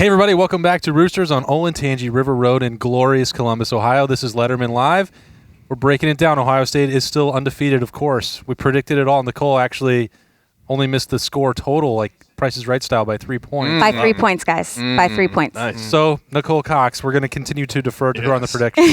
Hey, everybody. Welcome back to Roosters on Olentangy River Road in glorious Columbus, Ohio. This is Lettermen Live. We're breaking it down. Ohio State is still undefeated, of course. We predicted it all. Nicole actually only missed the score total, like Price is Right style, by 3 points. By 3 points, guys. By 3 points. Nice. So, Nicole Cox, we're going to continue to defer to her on the prediction.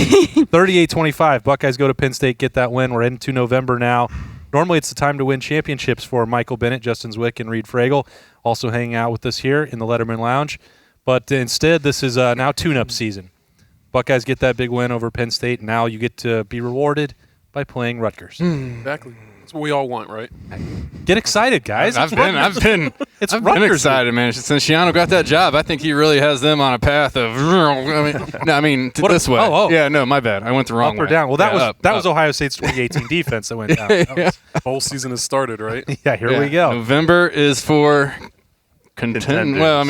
38-25. Buckeyes go to Penn State, get that win. We're into November now. Normally, it's the time to win championships for Michael Bennett, Justin Zwick, and Reid Fragel, also hanging out with us here in the Lettermen Lounge. But instead, this is now tune-up season. Buckeyes get that big win over Penn State. Now you get to be rewarded by playing Rutgers. Exactly. That's what we all want, right? Get excited, guys. I've been excited, man. Since Schiano got that job, I think he really has them on a path of. This way. Yeah, no, my bad. I went the wrong way. Up or down? Well, that was Ohio State's 2018 defense that went down. The whole season has started, right? Yeah, here we go. November is for contenders. Well,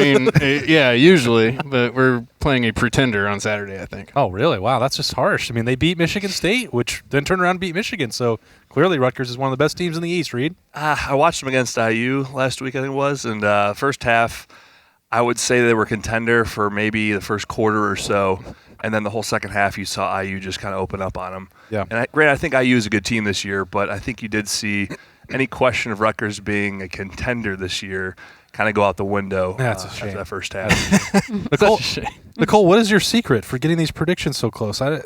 usually, but we're playing a pretender on Saturday, I think. Oh, really? Wow, that's just harsh. I mean, they beat Michigan State, which then turned around and beat Michigan. So clearly, Rutgers is one of the best teams in the East. Reid? I watched them against IU last week, I think it was, and first half, I would say they were contender for maybe the first quarter or so, and then the whole second half, you saw IU just kind of open up on them. Yeah. And I think IU is a good team this year, but I think you did see any question of Rutgers being a contender this year kind of go out the window after that first half. Nicole, what is your secret for getting these predictions so close? I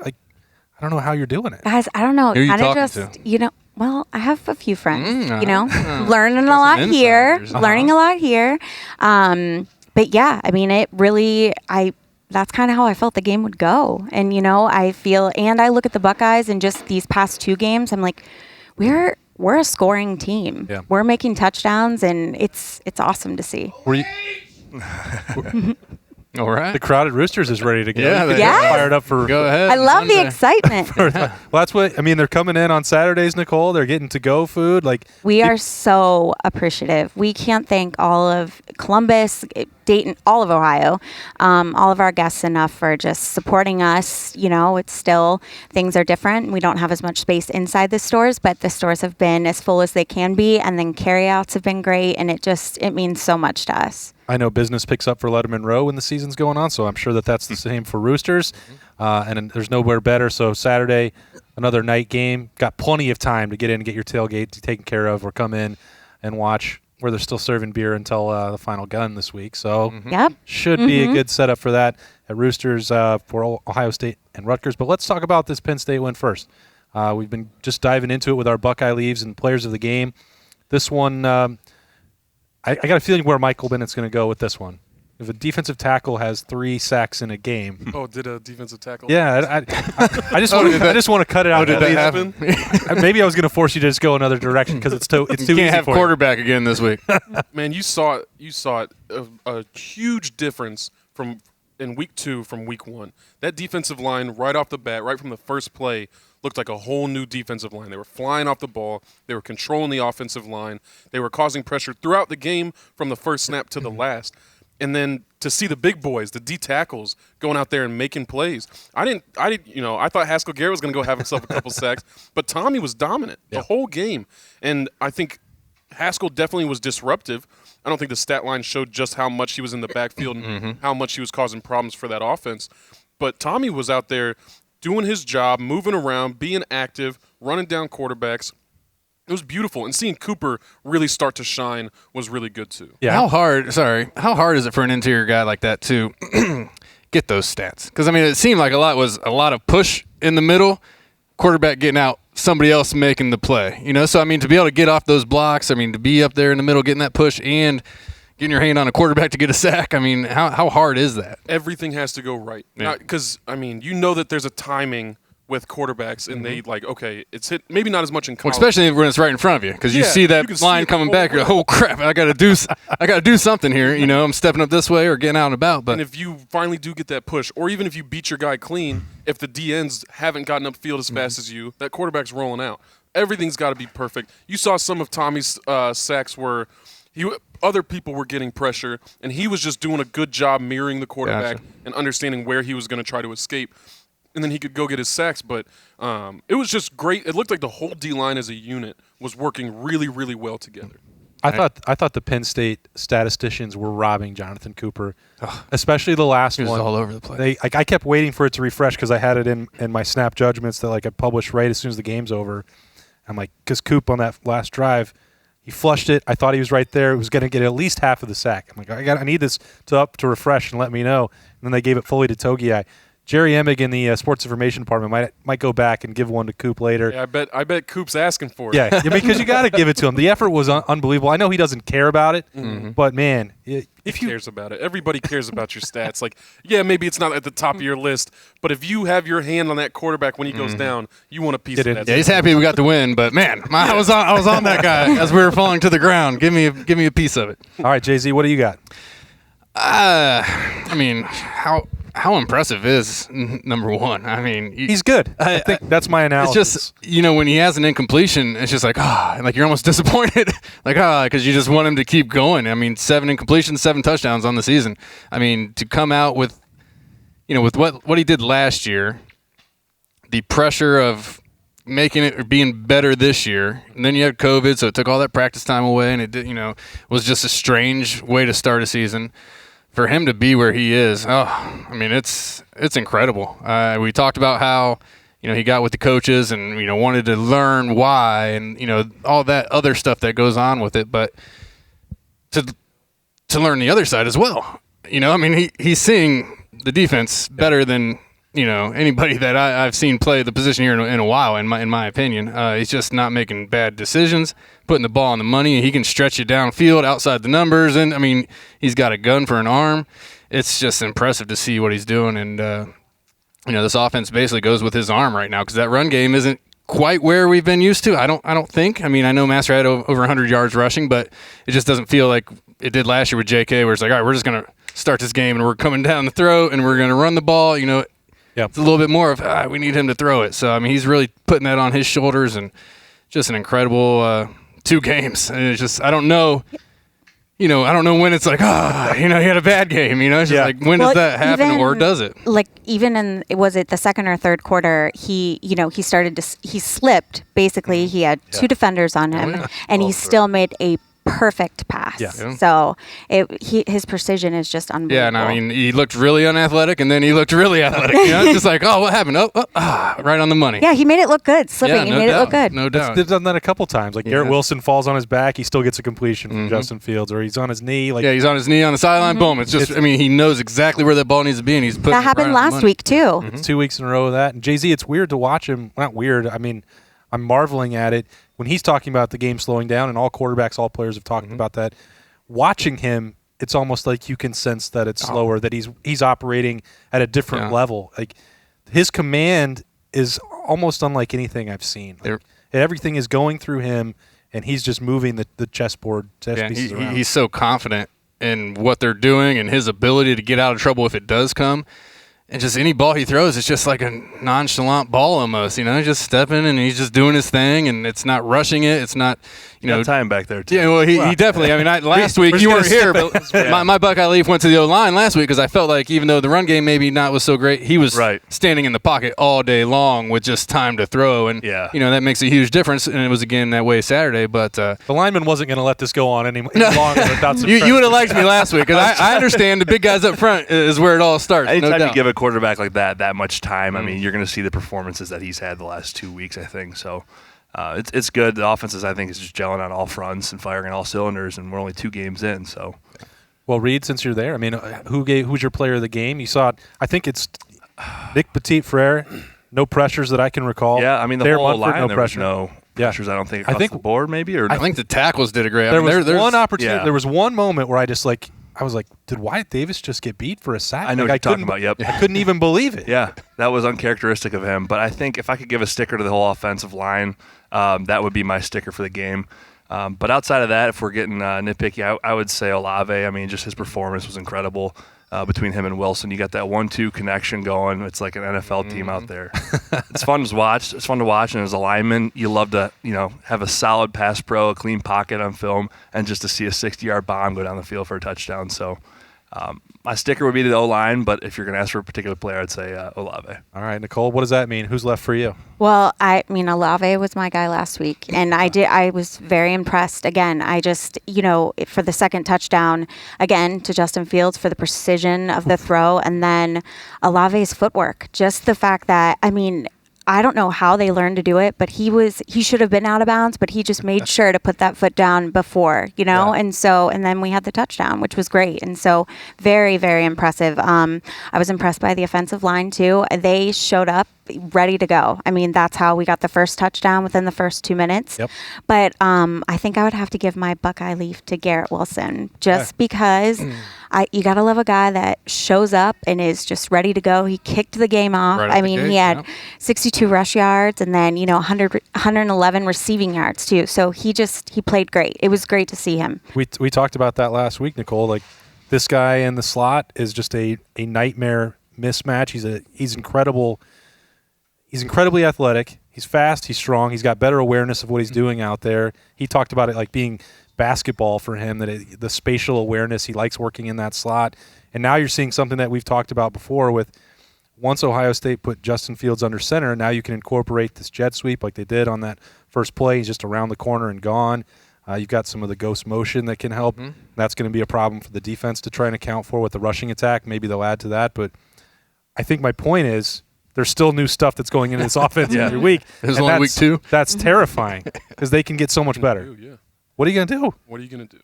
don't know how you're doing it. Guys, I don't know. Who are you Kind of talking just, well, I have a few friends, learning a lot here. Learning a lot here. But yeah, I mean, it really, that's kind of how I felt the game would go. And, I feel, and I look at the Buckeyes and just these past two games, I'm like, we're a scoring team. Yeah. We're making touchdowns, and it's awesome to see. All right. The crowded Roosters is ready to go. Yeah, They're Yes. fired up for. Go ahead. I love the excitement. Well, that's what I mean. They're coming in on Saturdays, Nicole. They're getting to-go food. We are so appreciative. We can't thank all of Columbus, Dayton, all of Ohio, all of our guests enough for just supporting us. It's still, things are different. We don't have as much space inside the stores, but the stores have been as full as they can be, and then carryouts have been great, and it means so much to us. I know business picks up for Lettermen Row when the season's going on, so I'm sure that's the same for Roosters. And there's nowhere better. So Saturday, another night game. Got plenty of time to get in and get your tailgate taken care of or come in and watch where they're still serving beer until the final gun this week. So should be a good setup for that at Roosters for Ohio State and Rutgers. But let's talk about this Penn State win first. We've been just diving into it with our Buckeye leaves and players of the game. This one I got a feeling where Michael Bennett's going to go with this one. If a defensive tackle has 3 sacks in a game. Oh, did a defensive tackle? Yeah, I just want to cut it out. Did that happen? Maybe I was going to force you to just go another direction because it's too easy. You can't have for quarterback again this week. Man, you saw it a huge difference in week 2 from week 1. That defensive line right off the bat, right from the first play, looked like a whole new defensive line. They were flying off the ball. They were controlling the offensive line. They were causing pressure throughout the game from the first snap to the last. And then to see the big boys, the D tackles, going out there and making plays. I thought Haskell Garrett was going to go have himself a couple sacks, but Tommy was dominant the whole game. And I think Haskell definitely was disruptive. I don't think the stat line showed just how much he was in the backfield and how much he was causing problems for that offense. But Tommy was out there doing his job, moving around, being active, running down quarterbacks. It was beautiful. And seeing Cooper really start to shine was really good too. Yeah. How hard is it for an interior guy like that to get those stats? Because, it seemed like a lot of push in the middle, quarterback getting out, somebody else making the play. So, to be able to get off those blocks, to be up there in the middle getting that push and getting your hand on a quarterback to get a sack, how hard is that? Everything has to go right. Because, that there's a timing with quarterbacks, and they it's hit maybe not as much in college. Well, especially when it's right in front of you, because you see that line coming back. You're like, oh crap! I got to do something here. I'm stepping up this way or getting out and about. But and if you finally do get that push, or even if you beat your guy clean, if the DNs haven't gotten upfield as fast as you, that quarterback's rolling out. Everything's got to be perfect. You saw some of Tommy's sacks where other people were getting pressure, and he was just doing a good job mirroring the quarterback and understanding where he was going to try to escape. And then he could go get his sacks. But it was just great. It looked like the whole D-line as a unit was working really, really well together. I thought the Penn State statisticians were robbing Jonathan Cooper, especially the last He was one. all over the place. I kept waiting for it to refresh because I had it in my snap judgments that I published right as soon as the game's over. I'm like, because Coop on that last drive, he flushed it. I thought he was right there. He was going to get at least half of the sack. I'm like, I need this to refresh and let me know. And then they gave it fully to Togiai. Jerry Emig in the sports information department might go back and give one to Coop later. Yeah, I bet Coop's asking for it. Yeah, because you got to give it to him. The effort was unbelievable. I know he doesn't care about it, but man, He cares about it. Everybody cares about your stats. Maybe it's not at the top of your list, but if you have your hand on that quarterback when he goes down, you want a piece of that. Yeah, he's happy we got the win, but man, I was on that guy as we were falling to the ground. Give me a piece of it. All right, Jay-Z, what do you got? I mean, how impressive is number one? I mean, He's good. I think that's my analysis. It's just, when he has an incompletion, it's just like you're almost disappointed. Because you just want him to keep going. I mean, 7 incompletions, 7 touchdowns on the season. I mean, to come out with, with what he did last year, the pressure of making it or being better this year, and then you had COVID, so it took all that practice time away, and it did, was just a strange way to start a season. For him to be where he is, I mean, it's incredible. We talked about how, he got with the coaches and, wanted to learn why and, all that other stuff that goes on with it. But to learn the other side as well, I mean, he's seeing the defense better than, anybody that I've seen play the position here in a while, in my opinion. He's just not making bad decisions, putting the ball on the money. He can stretch it downfield outside the numbers. And, I mean, he's got a gun for an arm. It's just impressive to see what he's doing. And, this offense basically goes with his arm right now because that run game isn't quite where we've been used to. I don't think. I mean, I know Master had over 100 yards rushing, but it just doesn't feel like it did last year with JK where it's like, all right, we're just going to start this game and we're coming down the throat and we're going to run the ball, Yep. It's a little bit more of we need him to throw it. So, I mean, he's really putting that on his shoulders and just an incredible 2 games. And it's just, I don't know when it's like, he had a bad game. It's just like, when does that happen or does it? Even in, was it the second or third quarter, he slipped. Basically, he had 2 defenders on him, and he still made a perfect pass. Yeah. So his precision is just unbelievable. Yeah, and I mean, he looked really unathletic, and then he looked really athletic. It's just like, what happened? Right on the money. Yeah, he made it look good. Slipping, he made it look good. No doubt. They've done that a couple times. Like Garrett Wilson falls on his back, he still gets a completion from Justin Fields, or he's on his knee. He's on his knee on the sideline. Boom! It's just, he knows exactly where that ball needs to be, and he's putting that happened last week too. It's 2 weeks in a row of that. And Jay-Z, it's weird to watch him. Not weird. I mean, I'm marveling at it when he's talking about the game slowing down, and all quarterbacks, all players have talked about that. Watching him, it's almost like you can sense that it's slower, that he's operating at a different level. Like his command is almost unlike anything I've seen. Everything is going through him, and he's just moving the chessboard pieces around. He's so confident in what they're doing and his ability to get out of trouble if it does come. And just any ball he throws, it's just like a nonchalant ball almost, He's just stepping and he's just doing his thing, and it's not rushing it. It's not, time back there, too. Yeah, well, he definitely. I mean, last week, you weren't here, but my Buckeye Leaf went to the O-line last week because I felt like even though the run game maybe was so great, he was standing in the pocket all day long with just time to throw. And, that makes a huge difference. And it was, again, that way Saturday. But the lineman wasn't going to let this go on any longer without some You would have liked me last week because I understand the big guys up front is where it all starts. Anytime you give a quarterback like that much time, I mean, you're going to see the performances that he's had the last 2 weeks, I think. So it's good. The offense I think, is just gelling on all fronts and firing on all cylinders, and we're only 2 games in. So, well, Reid, since you're there, I mean, who's your player of the game? You saw, I think it's Nick Petit-Frere. No pressures that I can recall. Yeah, I mean, the whole line, there was no pressures, I don't think, across the board, maybe? Or I think the tackles did a great job. There was one opportunity. There was one moment where I was like, did Wyatt Davis just get beat for a sack? I know what you're talking about, yep. I couldn't even believe it. Yeah, that was uncharacteristic of him. But I think if I could give a sticker to the whole offensive line, that would be my sticker for the game. But outside of that, if we're getting nitpicky, I would say Olave. I mean, just his performance was incredible. Between him and Wilson, you got that 1-2 connection going. It's like an NFL team out there. It's fun to watch. And as a lineman, you love to have a solid pass pro, a clean pocket on film, and just to see a 60-yard bomb go down the field for a touchdown. So My sticker would be the O-line, but if you're going to ask for a particular player, I'd say Olave. All right, Nicole, what does that mean? Who's left for you? Well, I mean, Olave was my guy last week, and I was very impressed. Again, I just, for the second touchdown, again, to Justin Fields for the precision of the throw, and then Olave's footwork. Just the fact that, I don't know how they learned to do it, but he should have been out of bounds, but he just made sure to put that foot down before, Yeah. and then we had the touchdown, which was great. And so very, very impressive. I was impressed by the offensive line too. They showed up ready to go. That's how we got the first touchdown within the first 2 minutes. Yep. But I think I would have to give my Buckeye leaf to Garrett Wilson just because you got to love a guy that shows up and is just ready to go. He kicked the game off. Right at the gate, he had yep. 62 rush yards and then, 111 receiving yards too. So he played great. It was great to see him. We talked about that last week, Nicole. Like, this guy in the slot is just a nightmare mismatch. He's incredible. He's incredibly athletic. He's fast. He's strong. He's got better awareness of what he's doing out there. He talked about it like being basketball for him, the spatial awareness. He likes working in that slot. And now you're seeing something that we've talked about before with once Ohio State put Justin Fields under center, now you can incorporate this jet sweep like they did on that first play. He's just around the corner and gone. You've got some of the ghost motion that can help. Mm-hmm. That's going to be a problem for the defense to try and account for with the rushing attack. Maybe they'll add to that. But I think my point is there's still new stuff that's going into this offense every week. There's only week 2. That's terrifying because they can get so much better. What are you going to do? What are you going to do?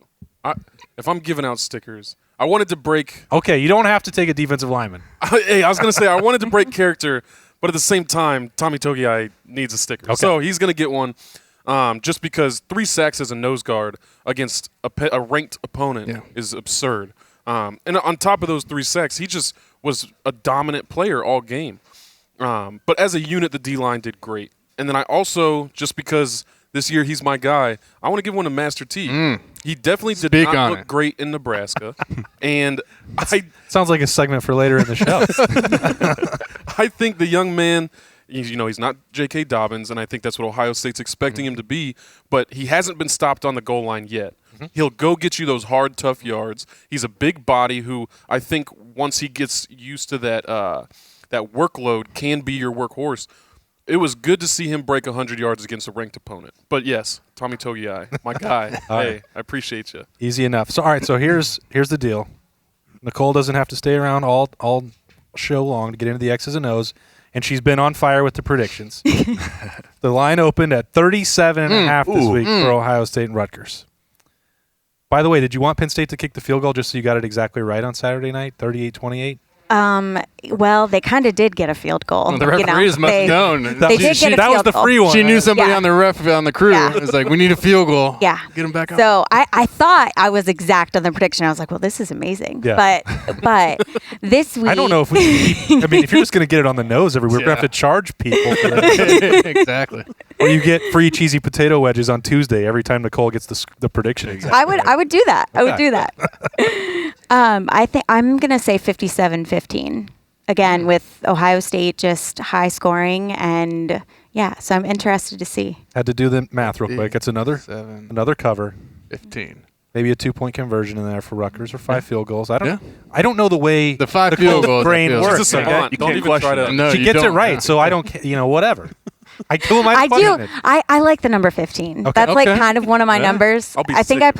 If I'm giving out stickers, I wanted to break. Okay, you don't have to take a defensive lineman. Hey, I was going to say I wanted to break character, but at the same time, Tommy Togiai needs a sticker. Okay. So he's going to get one just because 3 sacks as a nose guard against a ranked opponent is absurd. And on top of those 3 sacks, he just was a dominant player all game. But as a unit, the D-line did great. And then I also, just because this year he's my guy, I want to give one to Master T. He definitely did not look great in Nebraska. And Sounds like a segment for later in the show. I think the young man, he's not J.K. Dobbins, and I think that's what Ohio State's expecting him to be, but he hasn't been stopped on the goal line yet. He'll go get you those hard, tough yards. He's a big body who I think once he gets used to that workload can be your workhorse. It was good to see him break 100 yards against a ranked opponent. But yes, Tommy Togiai, my guy. Hey, I appreciate you. Easy enough. So, all right, so here's the deal. Nicole doesn't have to stay around all show long to get into the X's and O's, and she's been on fire with the predictions. The line opened at 37.5 this week for Ohio State and Rutgers. By the way, did you want Penn State to kick the field goal just so you got it exactly right on Saturday night, 38-28? Well, they kind of did get a field goal. Well, the referees must have known. They did get a that field was the goal. free one. She knew somebody on the crew. Yeah. It was like, we need a field goal. Yeah. Get him back up. So I thought I was exact on the prediction. I was like, well, this is amazing. Yeah. But this week. I don't know if we can keep, if you're just going to get it on the nose everywhere, we're going to have to charge people for that. Exactly. Or you get free cheesy potato wedges on Tuesday every time Nicole gets the prediction exactly. I would do that. I would do that. I think I'm going to say 57-15. Again, with Ohio State just high scoring, and so I'm interested to see. Had to do the math real quick. It's another cover. 15. Maybe a 2-point conversion in there for Rutgers or 5 field goals. I don't know the way the 5 field goals brain works. She's a savant. Don't even try to. No, she gets it right, so I don't. Whatever. Who am I? I do. I like the number 15. Okay. That's like kind of one of my numbers. I think that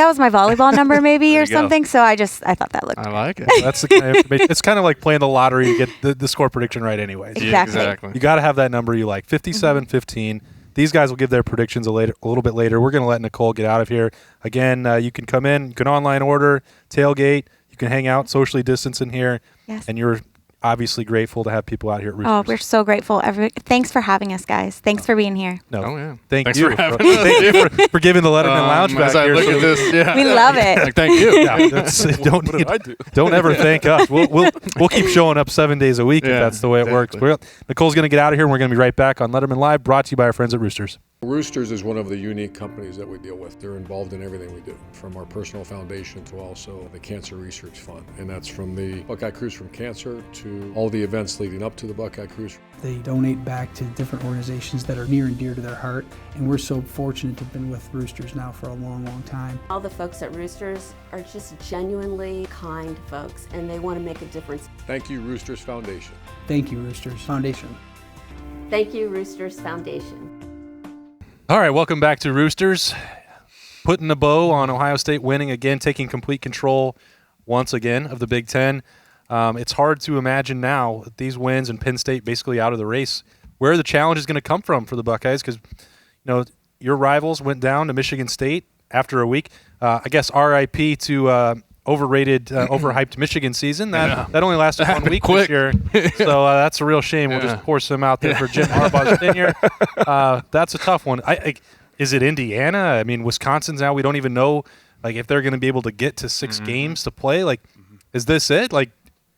was my volleyball number maybe or something. So I thought that looked. I like it. That's the kind of information. It's kind of like playing the lottery to get the score prediction right anyways. Exactly. You got to have that number you like. 57-15. These guys will give their predictions a little bit later. We're going to let Nicole get out of here. Again, you can come in, you can online order, tailgate, you can hang out, socially distance in here. Yes. And you're obviously grateful to have people out here at Roosters. Oh, we're so grateful. Thanks for having us, guys. Thanks for being here. No. Oh, yeah. Thanks for having us. Thank you for giving the Lettermen Lounge back as I here. look at this, We love it. Like, thank you. What did I do? Don't ever thank us. We'll keep showing up 7 days a week if that's the way it works. Nicole's going to get out of here, and we're going to be right back on Lettermen Live, brought to you by our friends at Roosters. Roosters is one of the unique companies that we deal with. They're involved in everything we do, from our personal foundation to also the Cancer Research Fund. And that's from the Buckeye Cruise from Cancer to all the events leading up to the Buckeye Cruise. They donate back to different organizations that are near and dear to their heart. And we're so fortunate to have been with Roosters now for a long, long time. All the folks at Roosters are just genuinely kind folks, and they want to make a difference. Thank you, Roosters Foundation. Thank you, Roosters Foundation. Thank you, Roosters Foundation. All right, welcome back to Roosters. Putting a bow on Ohio State winning again, taking complete control once again of the Big Ten. It's hard to imagine now that these wins and Penn State basically out of the race, where the challenge is going to come from for the Buckeyes, because your rivals went down to Michigan State after a week. I guess RIP to overhyped Michigan season. That only lasted 1 week this year. So that's a real shame. We'll just pour some out there for Jim Harbaugh's tenure. That's a tough one. Is it Indiana? I mean, Wisconsin's now, we don't even know if they're going to be able to get to 6 games to play. Is this it?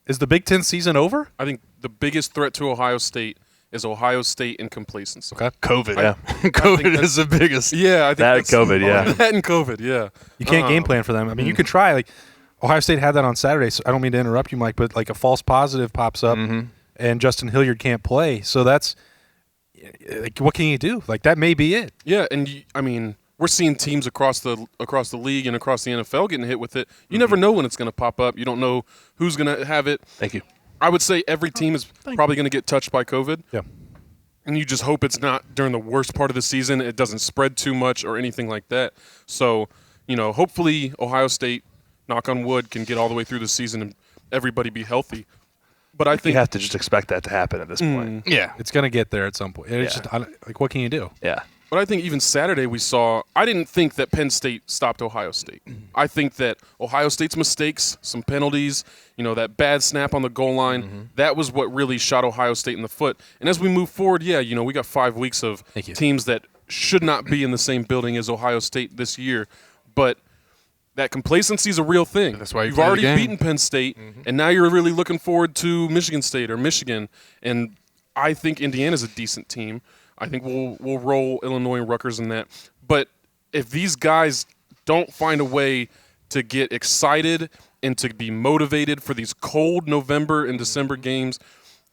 Is the Big Ten season over? I think the biggest threat to Ohio State is Ohio State and complacency. Okay. COVID. Yeah. COVID is the biggest. Yeah, I think That and COVID, yeah. That and COVID, yeah. You can't game plan for them. I mean, you could try. Ohio State had that on Saturday, so I don't mean to interrupt you, Mike, but a false positive pops up and Justin Hilliard can't play. So that's what can you do? That may be it. Yeah, and I mean, we're seeing teams across the league and across the NFL getting hit with it. You never know when it's going to pop up. You don't know who's going to have it. Thank you. I would say every team is probably going to get touched by COVID. Yeah. And you just hope it's not during the worst part of the season. It doesn't spread too much or anything like that. So, hopefully Ohio State, knock on wood, can get all the way through the season and everybody be healthy. But I think You have to just expect that to happen at this point. Yeah. It's going to get there at some point. It's just, what can you do? Yeah. But I think even Saturday we saw – I didn't think that Penn State stopped Ohio State. I think that Ohio State's mistakes, some penalties, that bad snap on the goal line, that was what really shot Ohio State in the foot. And as we move forward, we got 5 weeks of teams that should not be in the same building as Ohio State this year. But that complacency is a real thing. That's why you've already beaten Penn State, and now you're really looking forward to Michigan State or Michigan. And I think Indiana's a decent team. I think we'll roll Illinois and Rutgers in that. But if these guys don't find a way to get excited and to be motivated for these cold November and December games,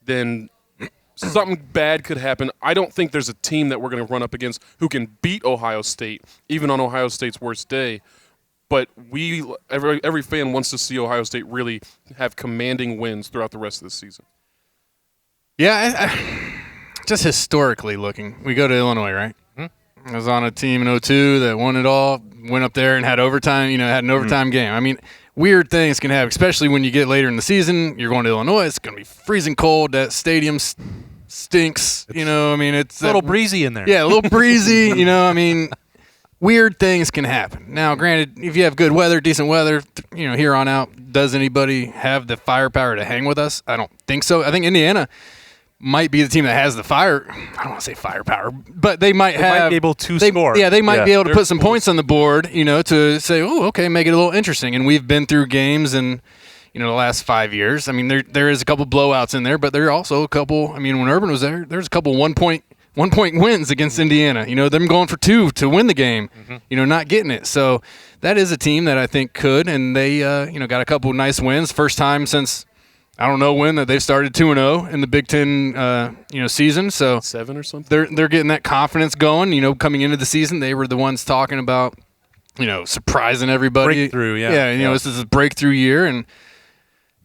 then something bad could happen. I don't think there's a team that we're going to run up against who can beat Ohio State, even on Ohio State's worst day. But every fan wants to see Ohio State really have commanding wins throughout the rest of the season. Yeah, just historically looking, we go to Illinois, right? I was on a team in 2002 that won it all, went up there and had overtime, had an overtime game. I mean, weird things can happen, especially when you get later in the season. You're going to Illinois, it's going to be freezing cold. That stadium stinks, it's a little breezy in there. Yeah, a little breezy, weird things can happen. Now, granted, if you have good weather, decent weather, here on out, does anybody have the firepower to hang with us? I don't think so. I think Indiana might be the team that has the fire. I don't want to say firepower, but they might be able to score. Yeah, they might be able to put some points on the board, to say, oh, okay, make it a little interesting. And we've been through games in, the last 5 years. I mean, there is a couple blowouts in there, but there are also a couple. I mean, when Urban was there's a couple one point wins against Indiana. Them going for 2 to win the game. Not getting it. So that is a team that I think could, and they got a couple nice wins. First time since I don't know when that they've started 2-0 in the Big Ten season. So 7 or something. They're getting that confidence going. Coming into the season, they were the ones talking about surprising everybody. Breakthrough, yeah. Yeah, this is a breakthrough year, and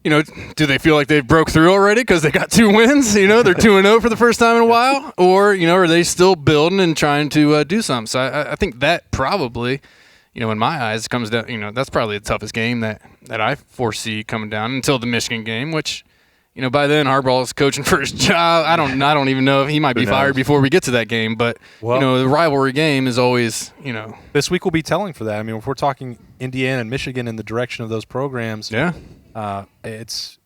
do they feel like they've broke through already because they got 2 wins? They're 2-0 for the first time in a while, or are they still building and trying to do something? So I think that probably. In my eyes, comes down. That's probably the toughest game that I foresee coming down until the Michigan game, which, by then Harbaugh's coaching for his job. I don't even know if he might be fired before we get to that game. But the rivalry game is always, This week will be telling for that. I mean, if we're talking Indiana and Michigan in the direction of those programs, it's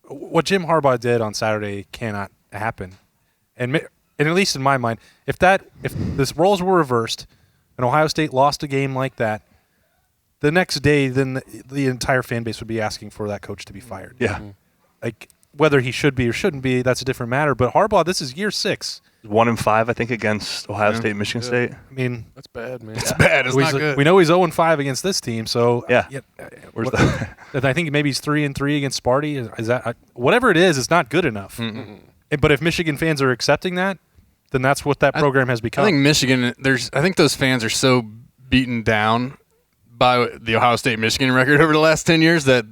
what Jim Harbaugh did on Saturday cannot happen, and at least in my mind, if this roles were reversed. And Ohio State lost a game like that, the next day, then the entire fan base would be asking for that coach to be fired. Yeah. Whether he should be or shouldn't be, that's a different matter. But Harbaugh, this is year 6. 1-5, I think, against Ohio State and Michigan State. I mean, That's bad, man. It's bad. It's not good. We know he's 0-5 against this team, so Yeah. Where's I think maybe he's 3-3 against Sparty. Is that whatever it is? It's not good enough. But if Michigan fans are accepting that, then that's what that program has become. I think Michigan. I think those fans are so beaten down by the Ohio State-Michigan record over the last 10 years that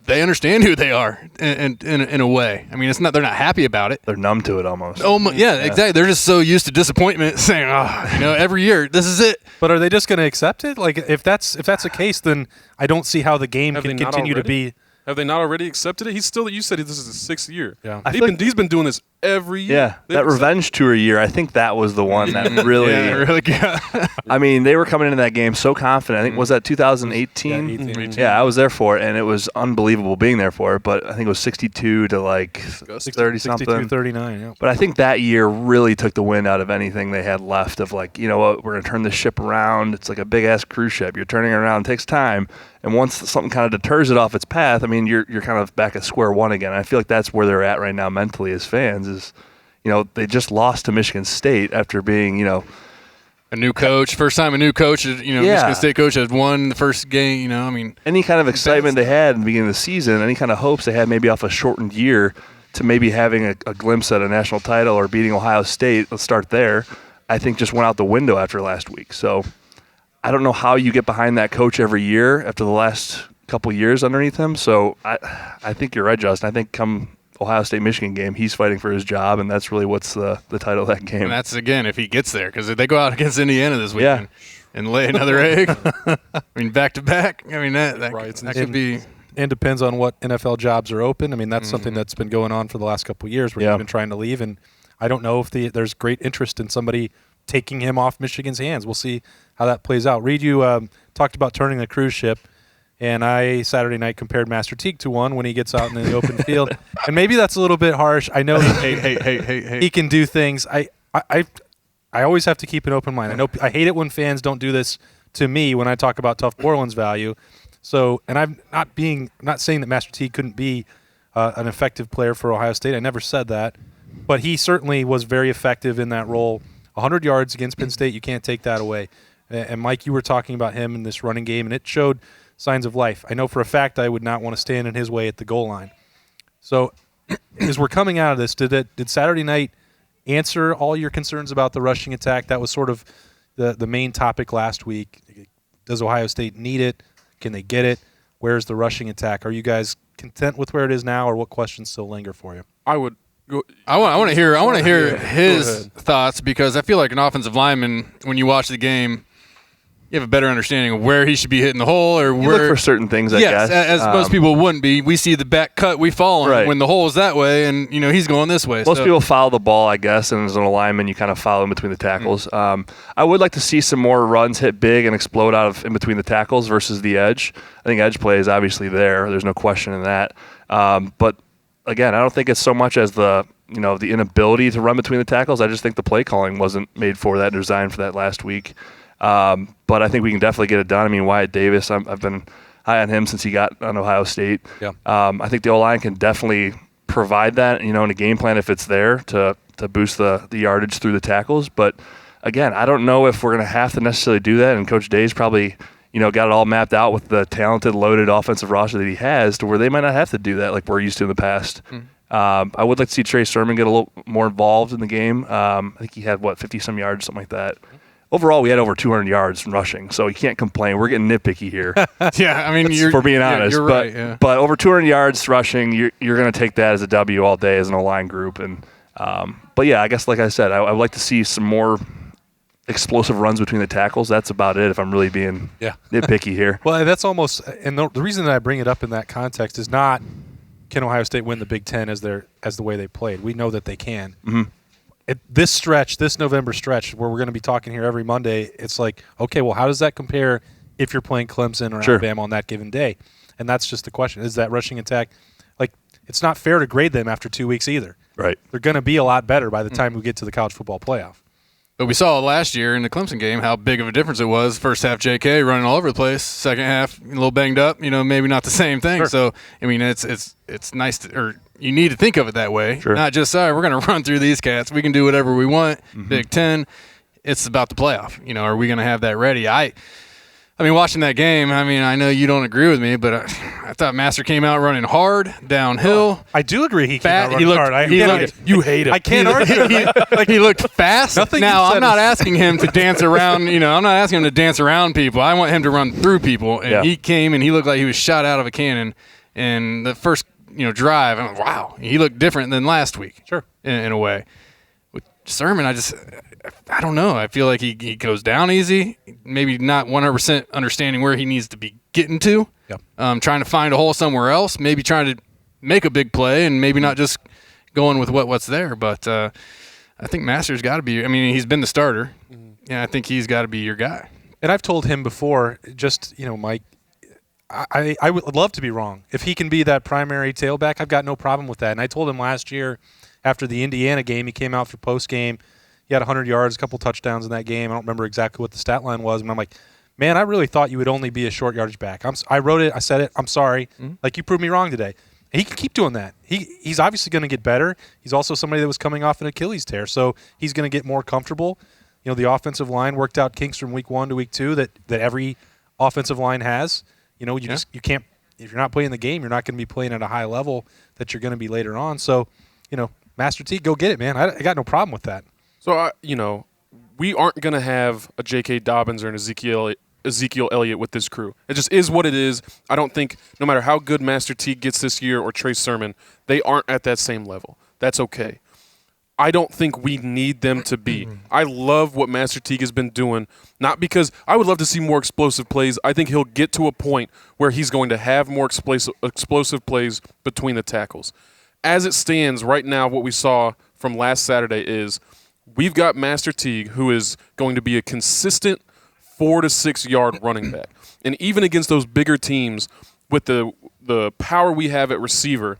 they understand who they are in a way. I mean, it's not they're not happy about it. They're numb to it almost. Yeah, exactly. They're just so used to disappointment, saying, every year this is it. But are they just going to accept it? Like, if that's a case, then I don't see how the game can continue to be. Have they not already accepted it? He's still. You said this is his 6th year. Yeah, he's been doing this every year. Yeah, that revenge tour year, I think that was the one that really. really good. I mean, they were coming into that game so confident. I think was that 2018? Yeah, 18. Yeah, I was there for it, and it was unbelievable being there for it. But I think it was 62 to like 30 something. 62-39. Yeah. But I think that year really took the wind out of anything they had left. Of like, you know what, we're gonna turn this ship around. It's like a big ass cruise ship. You're turning it around. It takes time. And once something kind of deters it off its path, I mean, you're kind of back at square one again. I feel like that's where they're at right now mentally as fans. Is they just lost to Michigan State after being a new coach, first time a new coach. Michigan State coach had won the first game. I mean, any kind of excitement they had in the beginning of the season, any kind of hopes they had maybe off a shortened year to maybe having a glimpse at a national title or beating Ohio State. Let's start there. I think just went out the window after last week. So I don't know how you get behind that coach every year after the last couple years underneath him. So I think you're right, Justin. I think come Ohio State-Michigan game, he's fighting for his job, and that's really what's the title of that game. And that's, again, if he gets there, because if they go out against Indiana this weekend and lay another egg, I mean, back-to-back, I mean, that could be – and depends on what NFL jobs are open. I mean, that's something that's been going on for the last couple of years where he's been trying to leave, and I don't know if there's great interest in somebody taking him off Michigan's hands. We'll see how that plays out. Reid, you talked about turning the cruise ship, and I Saturday night compared Master Teague to one when he gets out in the open field. And maybe that's a little bit harsh. I know hey. He can do things. I always have to keep an open mind. I know I hate it when fans don't do this to me when I talk about Tough Borland's value. So, and I'm not saying that Master Teague couldn't be an effective player for Ohio State. I never said that, but he certainly was very effective in that role. 100 yards against Penn State, you can't take that away. And Mike, you were talking about him in this running game, and it showed signs of life. I know for a fact I would not want to stand in his way at the goal line. So, as we're coming out of this, did Saturday night answer all your concerns about the rushing attack? That was sort of the main topic last week. Does Ohio State need it? Can they get it? Where's the rushing attack? Are you guys content with where it is now, or what questions still linger for you? I would go. I want to hear his thoughts, because I feel like an offensive lineman, when you watch the game, you have a better understanding of where he should be hitting the hole, or you where look for certain things. I guess, as most people wouldn't be. We see the back cut, we follow him when the hole is that way, and he's going this way. Most people follow the ball, I guess, and as an lineman, you kind of follow in between the tackles. I would like to see some more runs hit big and explode out of in between the tackles versus the edge. I think edge play is obviously there. There's no question in that. But again, I don't think it's so much as the inability to run between the tackles. I just think the play calling wasn't made for that, designed for that last week. But I think we can definitely get it done. I mean, Wyatt Davis, I've been high on him since he got on Ohio State. Yeah. I think the O-line can definitely provide that, in a game plan if it's there to boost the yardage through the tackles. But again, I don't know if we're going to have to necessarily do that. And Coach Day's probably, got it all mapped out with the talented, loaded offensive roster that he has, to where they might not have to do that like we're used to in the past. I would like to see Trey Sermon get a little more involved in the game. I think he had 50-some yards, something like that. Overall, we had over 200 yards rushing, so you can't complain. We're getting nitpicky here. Yeah, I mean, for being honest. You're right, yeah. But over 200 yards rushing, you're going to take that as a W all day as an O-line group. And but yeah, I guess like I said, I would like to see some more explosive runs between the tackles. That's about it if I'm really being nitpicky here. Well, that's almost – and the reason that I bring it up in that context is not can Ohio State win the Big Ten as the way they played. We know that they can. Mm-hmm. This November stretch where we're going to be talking here every Monday, it's like, okay, well, how does that compare if you're playing Clemson or Alabama on that given day? And that's just the question. Is that rushing attack – like, it's not fair to grade them after 2 weeks either. Right. They're going to be a lot better by the time we get to the college football playoff. But we saw last year in the Clemson game how big of a difference it was. First half, J.K. running all over the place. Second half, a little banged up. Maybe not the same thing. Sure. So, I mean, it's nice or you need to think of it that way. Sure. Not just, we're going to run through these cats. We can do whatever we want. Big Ten. It's about the playoff. Are we going to have that ready? I mean, watching that game, I know you don't agree with me, but I thought Master came out running hard, downhill. I do agree he came Fat. out running hard. You hate him. I can't argue. He looked fast. Nothing now, you said I'm not is- asking him to dance around. I'm not asking him to dance around people. I want him to run through people. And he came, and he looked like he was shot out of a cannon. And the first drive, I'm like, wow, he looked different than last week. Sure. In a way. With Sermon, I don't know. I feel like he goes down easy, maybe not 100% understanding where he needs to be getting to. Yep. Trying to find a hole somewhere else, maybe trying to make a big play and maybe not just going with what's there. But I think Master's got to be – he's been the starter, and I think he's got to be your guy. And I've told him before, just, Mike, I would love to be wrong. If he can be that primary tailback, I've got no problem with that. And I told him last year after the Indiana game, he came out for postgame. He had 100 yards, a couple touchdowns in that game. I don't remember exactly what the stat line was. And I'm like, man, I really thought you would only be a short yardage back. I wrote it. I said it. I'm sorry. Like, you proved me wrong today. And he can keep doing that. He's obviously going to get better. He's also somebody that was coming off an Achilles tear. So he's going to get more comfortable. The offensive line worked out kinks from week 1 to week 2 that every offensive line has. You can't – if you're not playing the game, you're not going to be playing at a high level that you're going to be later on. So, Master T, go get it, man. I got no problem with that. So, we aren't going to have a J.K. Dobbins or an Ezekiel Elliott with this crew. It just is what it is. I don't think no matter how good Master T gets this year or Trey Sermon, they aren't at that same level. That's okay. I don't think we need them to be. I love what Master Teague has been doing, not because I would love to see more explosive plays. I think he'll get to a point where he's going to have more explosive plays between the tackles. As it stands right now, what we saw from last Saturday is we've got Master Teague, who is going to be a consistent 4 to 6 yard running back. And even against those bigger teams, with the power we have at receiver,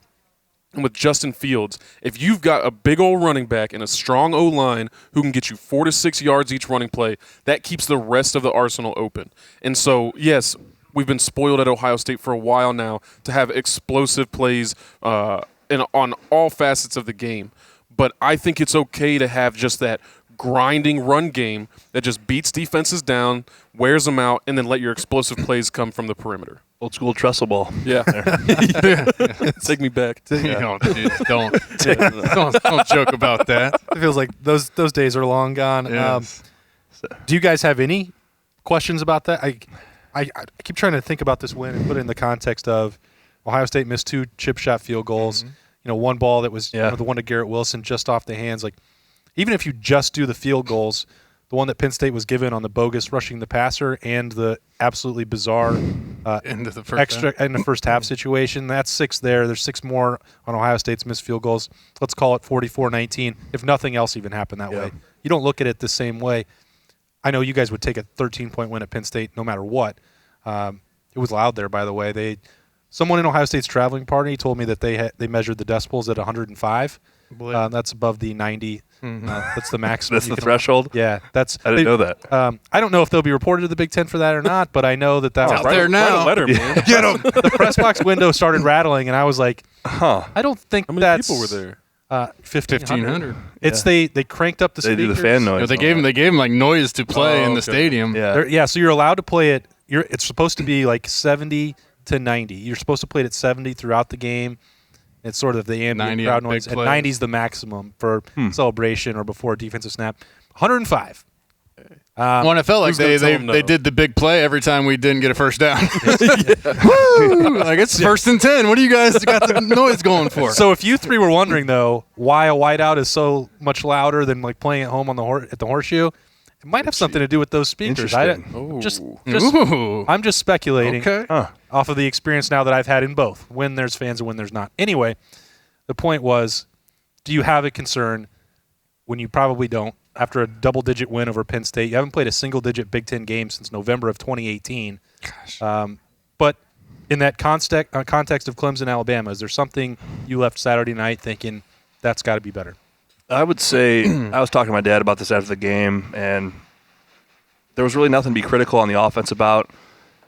and with Justin Fields, if you've got a big old running back and a strong O-line who can get you 4 to 6 yards each running play, that keeps the rest of the arsenal open. And so, yes, we've been spoiled at Ohio State for a while now to have explosive plays on all facets of the game. But I think it's okay to have just that grinding run game that just beats defenses down, wears them out, and then let your explosive plays come from the perimeter. Old school trestle ball. Yeah. Take me back. Don't joke about that. It feels like those days are long gone. Yes. Do you guys have any questions about that? I keep trying to think about this win and put it in the context of Ohio State missed 2 chip shot field goals. One ball that was the one to Garrett Wilson just off the hands. Like, even if you just do the field goals, the one that Penn State was given on the bogus rushing the passer and the absolutely bizarre Into the first extra in the first half situation, that's 6 there. There's 6 more on Ohio State's missed field goals. Let's call it 44-19, if nothing else even happened that way. You don't look at it the same way. I know you guys would take a 13-point win at Penn State no matter what. It was loud there, by the way. Someone in Ohio State's traveling party told me that they measured the decibels at 105. That's above the 90. That's the maximum. That's the threshold? Yeah. I didn't know that. I don't know if they'll be reported to the Big Ten for that or not, but I know that out there now. Write a letter, man. Get 'em. The press box window started rattling, and I was like, I don't think How many that's people were there? 1,500. It's they cranked up the They speakers. do the fan noise. They gave him like noise to play in the okay. stadium. Yeah. So you're allowed to play it. It's supposed to be like 70 to 90. You're supposed to play it at 70 throughout the game. It's sort of the ambient 90 crowd on noise. big And plays. 90 is the maximum for celebration or before a defensive snap. 105. Well, and it felt like Who's gonna tell they him no? did the big play every time we didn't get a first down. Woo! Like, it's 1st and 10. What do you guys got the noise going for? So if you 3 were wondering, though, why a whiteout is so much louder than like playing at home on at the Horseshoe, it might have something to do with those speakers. Interesting. Ooh. I'm just speculating Okay. off of the experience now that I've had in both, when there's fans and when there's not. Anyway, the point was, do you have a concern when you probably don't after a double-digit win over Penn State? You haven't played a single-digit Big Ten game since November of 2018. But in that context of Clemson, Alabama, is there something you left Saturday night thinking that's got to be better? I would say I was talking to my dad about this after the game, and there was really nothing to be critical on the offense about.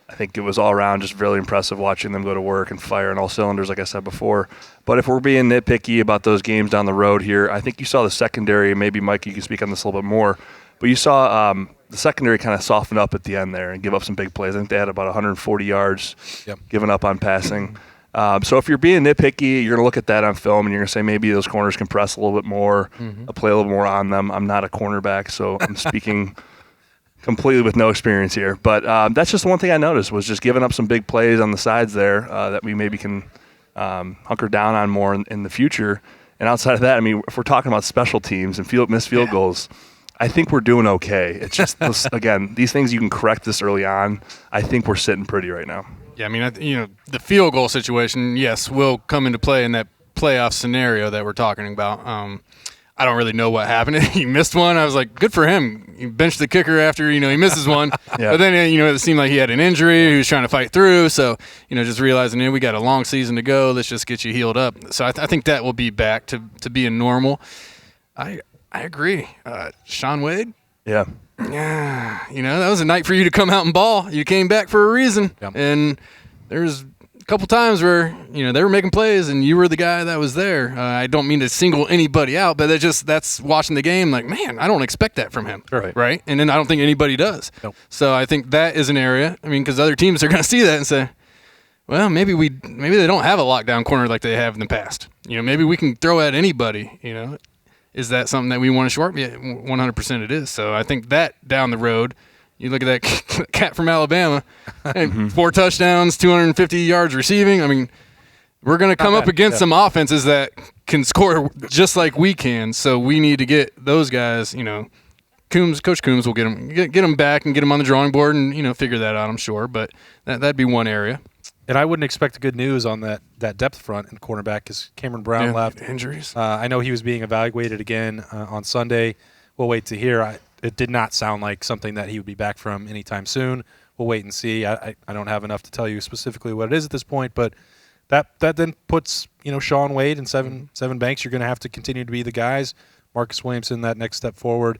I think it was all around just really impressive watching them go to work and fire on all cylinders, like I said before. But if we're being nitpicky about those games down the road here, I think you saw the secondary. Maybe, Mike, you can speak on this a little bit more. But you saw the secondary kind of soften up at the end there and give up some big plays. I think they had about 140 yards given up on passing. So if you're being nitpicky, you're going to look at that on film and you're going to say maybe those corners can press a little bit more, play a little more on them. I'm not a cornerback, so I'm speaking completely with no experience here. But that's just one thing I noticed was just giving up some big plays on the sides there that we maybe can hunker down on more in the future. And outside of that, I mean, if we're talking about special teams and missed field goals, I think we're doing okay. It's just, again, these things you can correct this early on. I think we're sitting pretty right now. Yeah, I mean, the field goal situation, yes, will come into play in that playoff scenario that we're talking about. I don't really know what happened. He missed one. I was like, good for him. He benched the kicker after, he misses one. But then, it seemed like he had an injury. He was trying to fight through. So, just realizing, we got a long season to go. Let's just get you healed up. So I think that will be back to being normal. I agree. Shaun Wade? Yeah. Yeah, that was a night for you to come out and ball. You came back for a reason. Yep. And there's a couple times where, they were making plays and you were the guy that was there. I don't mean to single anybody out, but that's watching the game like, man, I don't expect that from him. Right? And then I don't think anybody does. Nope. So I think that is an area, because other teams are going to see that and say, well, maybe they don't have a lockdown corner like they have in the past. Maybe we can throw at anybody, Is that something that we want to short? Yeah, 100% it is. So I think that down the road, you look at that cat from Alabama, and 4 touchdowns, 250 yards receiving. I mean, we're going to come up against some offenses that can score just like we can. So we need to get those guys, Coach Coombs will get them back and get them on the drawing board and, figure that out, I'm sure. But that'd be one area. And I wouldn't expect good news on that depth front in cornerback because Cameron Brown left. Injuries. I know he was being evaluated again on Sunday. We'll wait to hear. It did not sound like something that he would be back from anytime soon. We'll wait and see. I don't have enough to tell you specifically what it is at this point, but that then puts Shaun Wade and Seven Banks. You're going to have to continue to be the guys. Marcus Williamson, that next step forward.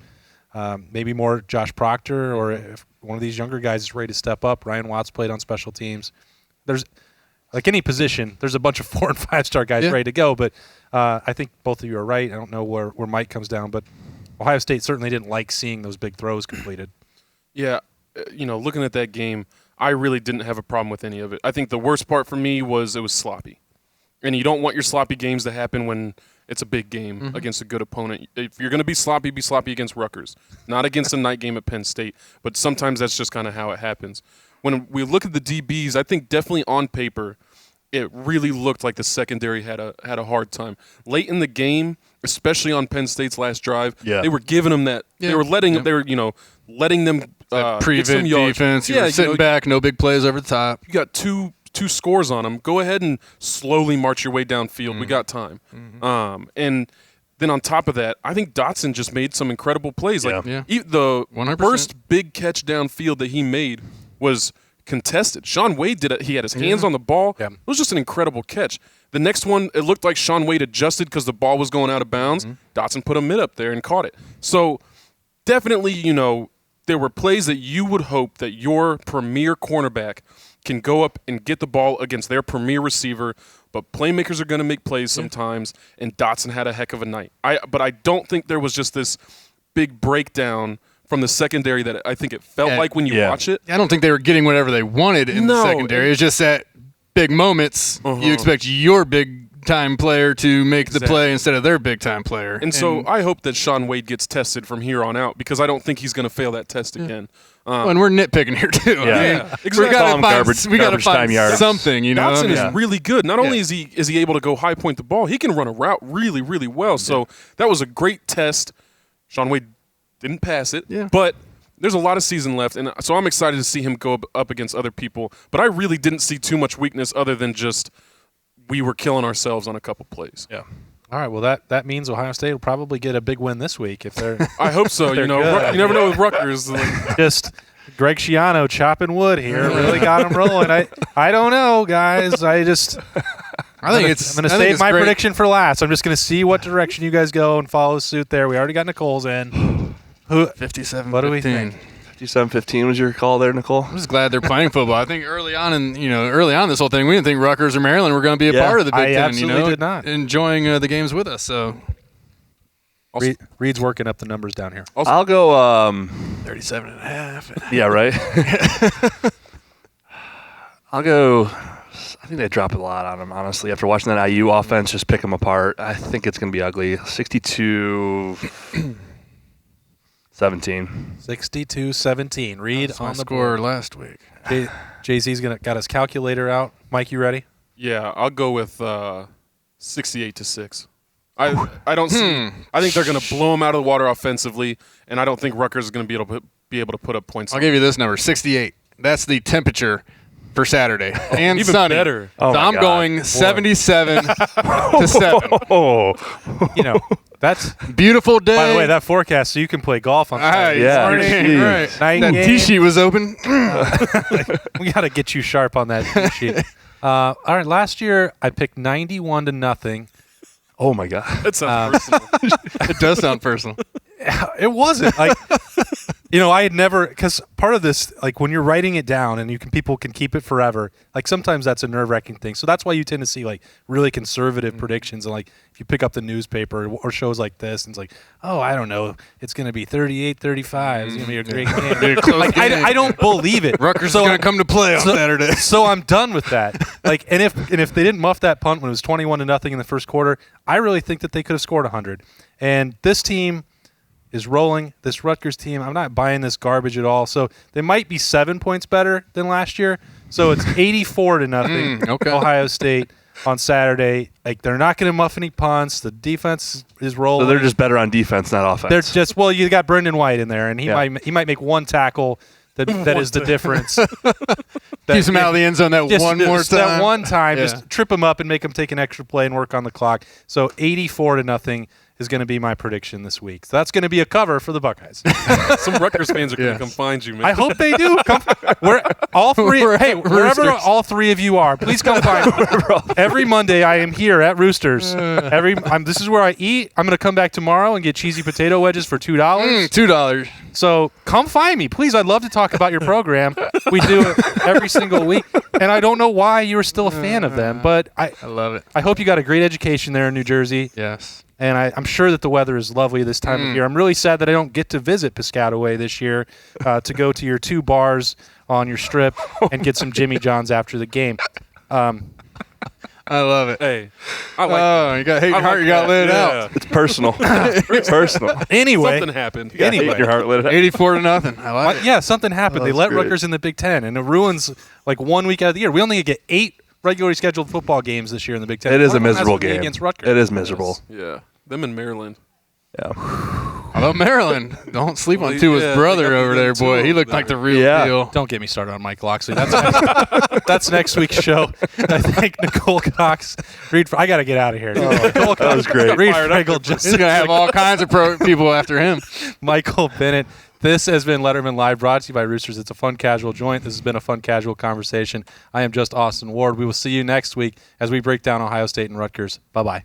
Maybe more Josh Proctor, or if one of these younger guys is ready to step up. Ryan Watts played on special teams. There's, like any position, there's a bunch of 4- and 5-star guys ready to go, but I think both of you are right. I don't know where Mike comes down, but Ohio State certainly didn't like seeing those big throws completed. Yeah, looking at that game, I really didn't have a problem with any of it. I think the worst part for me was it was sloppy. And you don't want your sloppy games to happen when it's a big game against a good opponent. If you're going to be sloppy against Rutgers, not against a night game at Penn State, but sometimes that's just kind of how it happens. When we look at the DBs, I think definitely on paper, it really looked like the secondary had a hard time. Late in the game, especially on Penn State's last drive, they were giving them that. Yeah. They were letting them prevent get some yards. Defense. You were sitting back, no big plays over the top. You got two scores on them. Go ahead and slowly march your way downfield. We got time. And then on top of that, I think Dotson just made some incredible plays. The 100%. first big catch downfield that he made was contested. Shaun Wade did it. He had his hands on the ball. Yeah. It was just an incredible catch. The next one, it looked like Shaun Wade adjusted because the ball was going out of bounds. Dotson put a mid up there and caught it. So definitely, there were plays that you would hope that your premier cornerback can go up and get the ball against their premier receiver, but playmakers are going to make plays sometimes, and Dotson had a heck of a night. But I don't think there was just this big breakdown from the secondary that I think it felt like when you watch it. I don't think they were getting whatever they wanted in the secondary. It's just at big moments, you expect your big-time player to make the play instead of their big-time player. And so I hope that Shaun Wade gets tested from here on out because I don't think he's going to fail that test again. And we're nitpicking here, too. Exactly. We got to find something, Dotson is really good. Not only is he able to go high point the ball, he can run a route really, really well. So that was a great test. Shaun Wade didn't pass it, but there's a lot of season left, and so I'm excited to see him go up against other people. But I really didn't see too much weakness other than just we were killing ourselves on a couple plays. Yeah. All right. Well, that means Ohio State will probably get a big win this week if they're. I hope so. You never know with Rutgers. Just Greg Schiano chopping wood here really got him rolling. I don't know, guys. I think it's. I'm going to save my prediction for last. I'm just going to see what direction you guys go and follow suit there. We already got Nicole's in. 57. What do we think? 57-15 was your call there, Nicole? I'm just glad they're playing football. I think early on this whole thing, we didn't think Rutgers or Maryland were going to be a part of the Big Ten. Absolutely did not. Enjoying the games with us. So Reid's working up the numbers down here. I'll go 37.5. Yeah, right. I'll go. I think they drop a lot on them, honestly. After watching that IU offense just pick them apart, I think it's going to be ugly. 62-17. 62-17. Reid That's on my the score board. last week. Jay-Z's got his calculator out. Mike, you ready? Yeah, I'll go with 68-6. I don't see. I think they're going to blow them out of the water offensively, and I don't think Rutgers is going to be able to put up points. I'll give you this number, 68. That's the temperature for Saturday and even sunny. better. So I'm going 77 to 7. That's Beautiful day. by the way, that forecast, so you can play golf on Saturday. Yeah, Morning, right. Night That game. tee sheet was open. We got to get you sharp on that tee sheet. All right, last year I picked 91-0. Oh, my God. That sounds personal. It does sound personal. It wasn't like I had never, because part of this, like when you're writing it down and people can keep it forever, like sometimes that's a nerve-wracking thing. So that's why you tend to see like really conservative predictions, and like if you pick up the newspaper or shows like this and it's like, oh, I don't know, it's going to be 38-35. It's going to be a great game. Like, I don't believe it. Rutgers is going to come to play on Saturday. So I'm done with that. Like, and if they didn't muff that punt when it was 21-0 in the first quarter, I really think that they could have scored 100. And this team is rolling. This Rutgers team, I'm not buying this garbage at all. So they might be 7 points better than last year. So it's 84-0 okay. Ohio State on Saturday. Like, they're not going to muff any punts. The defense is rolling. So they're just better on defense, not offense. They're just, well, you got Brendan White in there, and he might make one tackle that is the difference. Keeps him out of the end zone that one more time. That one time, Yeah. just trip him up and make him take an extra play and work on the clock. So 84-0 is going to be my prediction this week. So that's going to be a cover for the Buckeyes. Some Rutgers fans are going to come find you, man. I hope they do. Come, wherever all three of you are, please come find me. Every Monday I am here at Roosters. This is where I eat. I'm going to come back tomorrow and get cheesy potato wedges for $2. $2. So come find me, please. I'd love to talk about your program. We do it every single week, and I don't know why you're still a fan of them, but I love it. I hope you got a great education there in New Jersey. Yes. And I'm sure that the weather is lovely this time of year. I'm really sad that I don't get to visit Piscataway this year to go to your 2 bars on your strip and get some Jimmy John's after the game. I love it. Hey, I like that. You got hate your heart. You got lit out. It's personal. It's personal. Anyway, Something happened. Anyway. Your heart lit out. 84-0. I like it. Yeah, something happened. They that's let great. Rutgers in the Big Ten, and it ruins like 1 week out of the year. We only get 8 regularly scheduled football games this year in the Big Ten. It is a One of them has miserable to be game. against Rutgers. It is miserable. Yeah. Them in Maryland. Yeah. Although Maryland, don't sleep on Well, Tua's yeah, brother they got over the there, two boy. He over looked like the there. real Yeah. deal. Don't get me started on Mike Loxley. That's next week's show. I think Nicole Cox. I got to get out of here. Nicole Cox, That was great. Reid Fragel, just He's going to have all kinds of people after him. Michael Bennett. This has been Lettermen Live, brought to you by Roosters. It's a fun, casual joint. This has been a fun, casual conversation. I am just Austin Ward. We will see you next week as we break down Ohio State and Rutgers. Bye-bye.